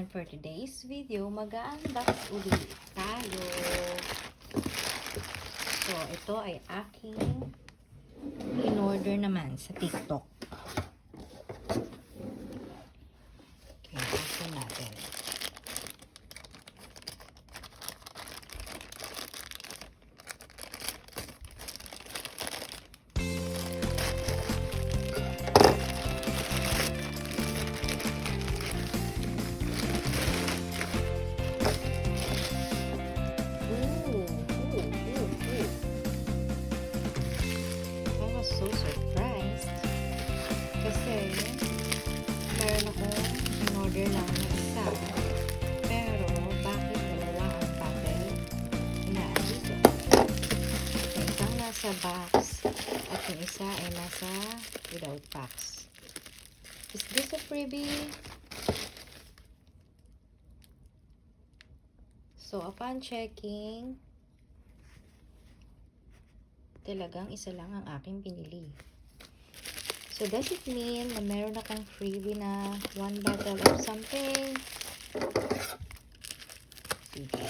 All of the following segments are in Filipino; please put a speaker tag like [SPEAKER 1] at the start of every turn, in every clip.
[SPEAKER 1] for today's video, mag-unbox ulit tayo. So, ito ay aking in-order naman sa TikTok. Okay, open natin. So surprised kasi meron akong in-order lang na isa, pero bakit dalawa ang papel na dito? So, isang nasa box at yung isa ay nasa without box. Is this a freebie? So upon checking, talagang isa lang ang aking pinili. So, does it mean na meron akong freebie na one bottle of something? Sige.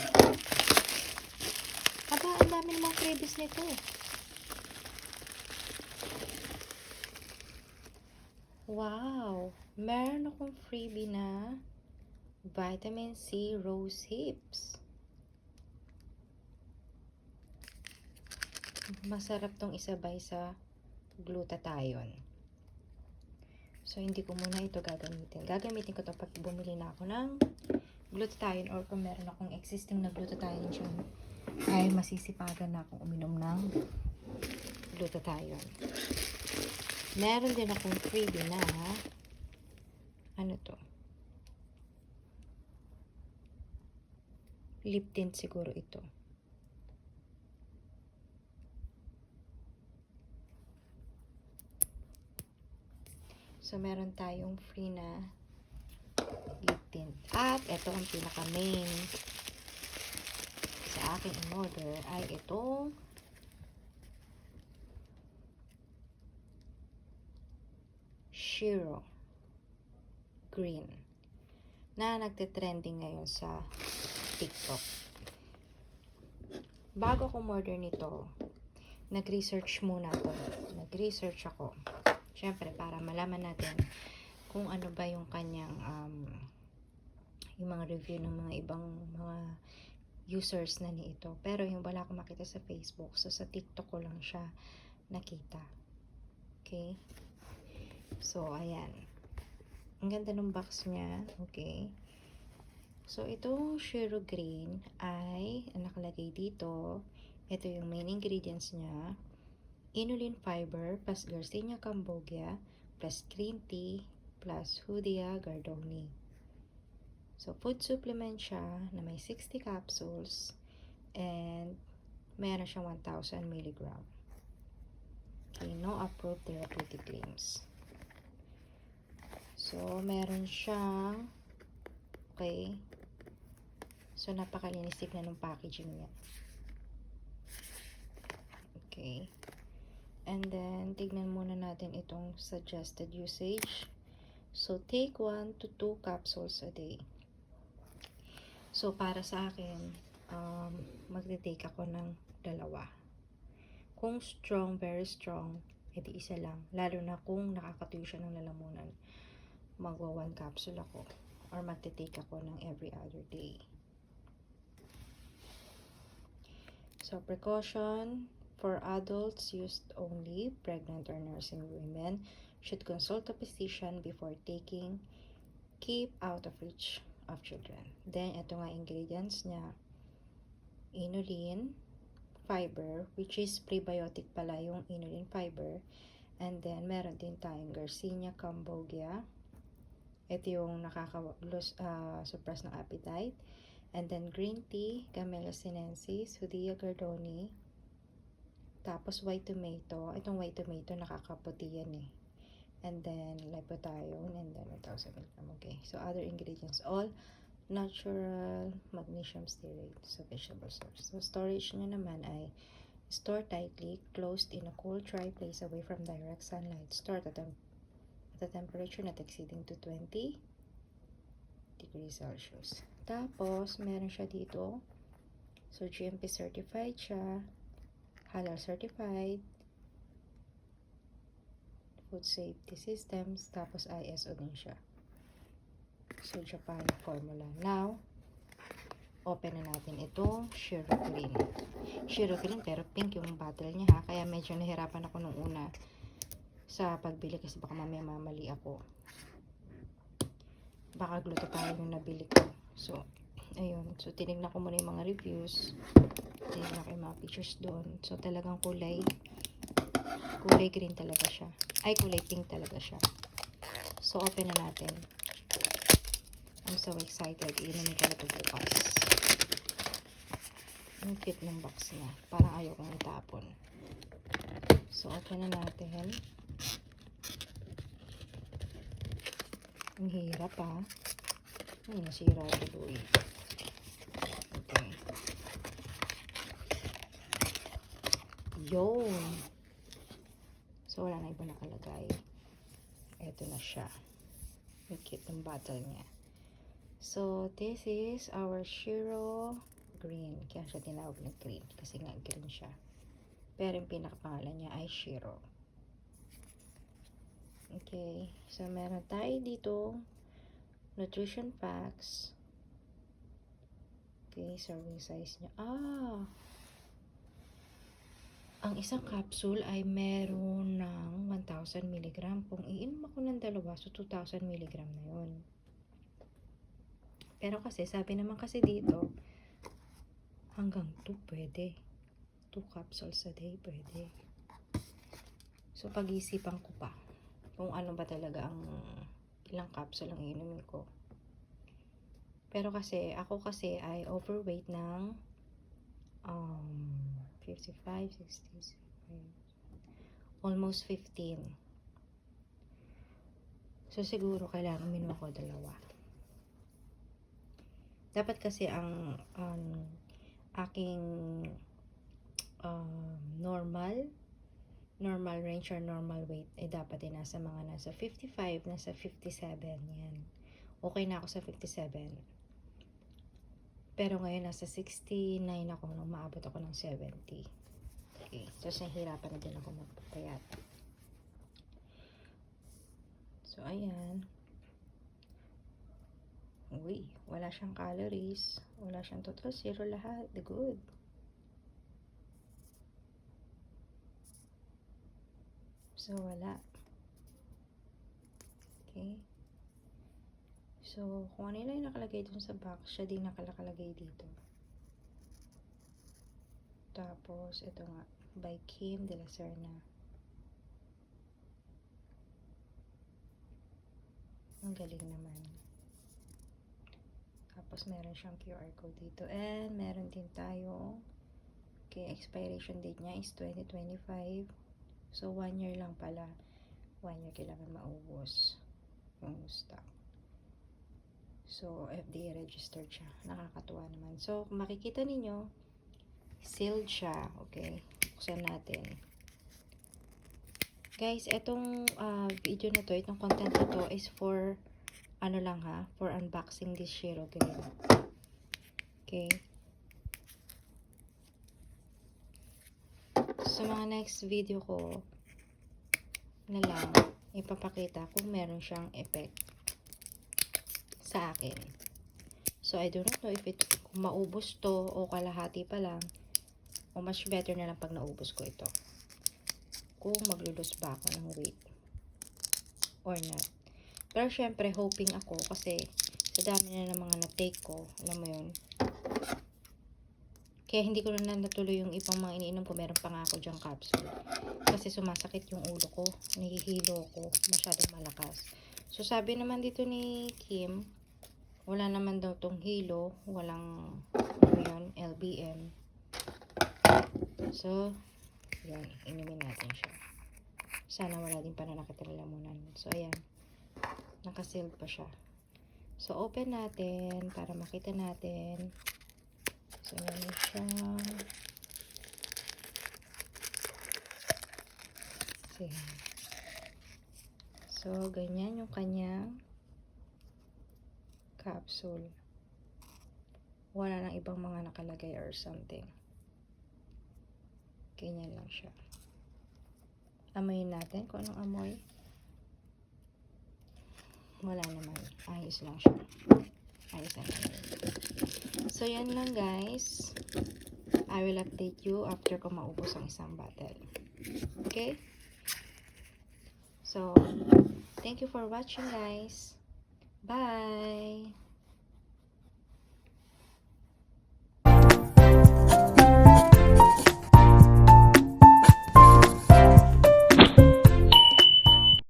[SPEAKER 1] Aba, ang dami namang freebies nito. Wow! Meron akong freebie na Vitamin C Rose Hips. Masarap tong isabay sa glutathione. So, hindi ko muna ito gagamitin. Gagamitin ko ito pag bumili na ako ng glutathione or kung meron akong existing na glutathione dyan, ay masisipagan na akong uminom ng glutathione. Meron din akong freebie na ano to? Lip tint siguro ito. So, meron tayong free na lip tint. At, ito ang pinaka-main sa aking in-order ay itong Shiro Green na nagte-trending ngayon sa TikTok. Bago ko order nito, nag-research muna ako. Nag-research ako. Siyempre, para malaman natin kung ano ba yung kanyang yung mga review ng mga ibang mga users na nito. Pero yung wala akong makita sa Facebook. So, sa TikTok ko lang siya nakita. Okay? So, ayan. Ang ganda ng box niya. Okay? So, itong Shiro Green ay, ang nakalagay dito, ito yung main ingredients niya. Inulin fiber plus Garcinia cambogia plus green tea plus Hoodia gardoni. So, food supplement siya na may 60 capsules and meron siyang 1,000 mg. Okay, no approved therapeutic claims. So, meron siyang okay. So, napakalinis tignan ng packaging niya. Okay. And then, tignan muna natin itong suggested usage. So, take 1 to 2 capsules a day. So, para sa akin, magte-take ako ng dalawa. Kung strong, very strong, edi isa lang. Lalo na kung nakakatuyo siya ng lalamunan, magwa 1 capsule ako. Or magte-take ako ng every other day. So, precaution. For adults used only, pregnant or nursing women should consult a physician before taking. Keep out of reach of children. Then, ito nga ingredients niya. Inulin, fiber, which is prebiotic pala yung inulin fiber. And then, meron din tayong Garcinia cambogia. Ito yung suppress ng appetite. And then, green tea, Camellia sinensis, Hoodia gardoni. Tapos, white tomato. Itong white tomato, nakakaputi yan eh. And then, lipothione. And then, 1,000 mg. Okay. So, other ingredients. All natural magnesium stearate. So, vegetable source. So, storage niya naman ay store tightly, closed in a cool, dry place away from direct sunlight. Stored at a temperature not exceeding 220. degrees Celsius. Tapos, meron siya dito. So, GMP certified siya. Halal certified. Food safety systems. Tapos, ISO din siya. So, Japan formula. Now, open na natin ito. Shiro Green. Shiro Green, pero pink yung bottle niya ha. Kaya medyo nahirapan ako nung una sa pagbili kasi baka mamaya mamali ako. Baka glutathione yung nabili ko. So, ayun. So, tinignan ko muna yung mga reviews. Tinignan ko yung mga pictures doon. So, talagang kulay green talaga siya. Ay, kulay pink talaga siya. So, open na natin. I'm so excited. Inumin ko na ito bukas. Ang cute ng box niya. Parang ayaw kong itapon. So, open na natin. Ang hirap ha. Ay, nasira tuloy. Okay. Yun. So, wala na iba nakalagay. Ito na siya. Ang cute ng bottle niya. So, this is our Shiro Green. Kaya siya tinawag na green. Kasi nga green siya. Pero yung pinakapangalan niya ay Shiro. Okay. So, meron tayo dito. Nutrition packs. Okay. Serving size niya. Ang isang capsule ay meron ng 1,000 mg. Kung iinom ako ng dalawa, so 2,000 mg na yun. Pero kasi, sabi naman kasi dito, hanggang 2 pwede. 2 capsules a day pwede. So, pag-iisipan ko pa kung ano ba talaga ang ilang capsule ang iinumin ko. Pero kasi, ako kasi ay overweight ng 55, 60, almost 15. So, siguro kailangan uminom ako dalawa. Dapat kasi ang aking normal range or normal weight ay dapat din nasa 55, nasa 57 yan. Okay na ako sa 57. Pero ngayon nasa 69 ako nung maabot ako ng 70. Okay, so nahihirapan na din ako magpapayat. So ayan. Uy, wala siyang calories. Wala siyang total zero lahat. Good. So, wala. Okay. So, kung ano yung nakalagay dun sa box, siya din nakalagay dito. Tapos, ito nga. By Kim de la Serna. Ang galing naman. Tapos, meron siyang QR code dito. And, meron din tayo. Okay, expiration date niya is 2025. So, 1 year lang pala. 1 year kailangan maubos yung stock. So, FDA registered siya. Nakakatuwa naman. So, kung makikita ninyo, sealed siya. Okay, buksan natin. Guys, etong video na to, itong content na to is for ano lang ha, for unboxing this Shiro Green. Okay. So, mga next video ko na lang ipapakita kung meron siyang effect sa akin. So, I do not know if kung maubos to o kalahati pa lang o much better na lang pag naubos ko ito. Kung maglulus ba ako ng weight or not. Pero syempre, hoping ako kasi sa dami na ng mga na-take ko, alam mo yun. Kaya hindi ko na natuloy yung ibang mga iniinom ko. Meron pa nga ako dyang capsule. Kasi sumasakit yung ulo ko. Nahihilo ko. Masyadong malakas. So, sabi naman dito ni Kim, wala naman daw tong hilo. Walang, ano yun, LBM. So, yan. Inumin natin siya. Sana wala din pananakit na lamunan. So, ayan. Nakasealed pa siya. So, open natin para makita natin. So, meron siyang so, ganyan yung kanyang capsule. Wala nang ibang mga nakalagay or something. Ganyan lang siya. Amoyin natin kung anong amoy. Wala naman. Ayos lang siya. Ayos lang siya. So, yan lang guys. I will update you after ko maubos ang isang bottle. Okay? So, thank you for watching guys. Bye!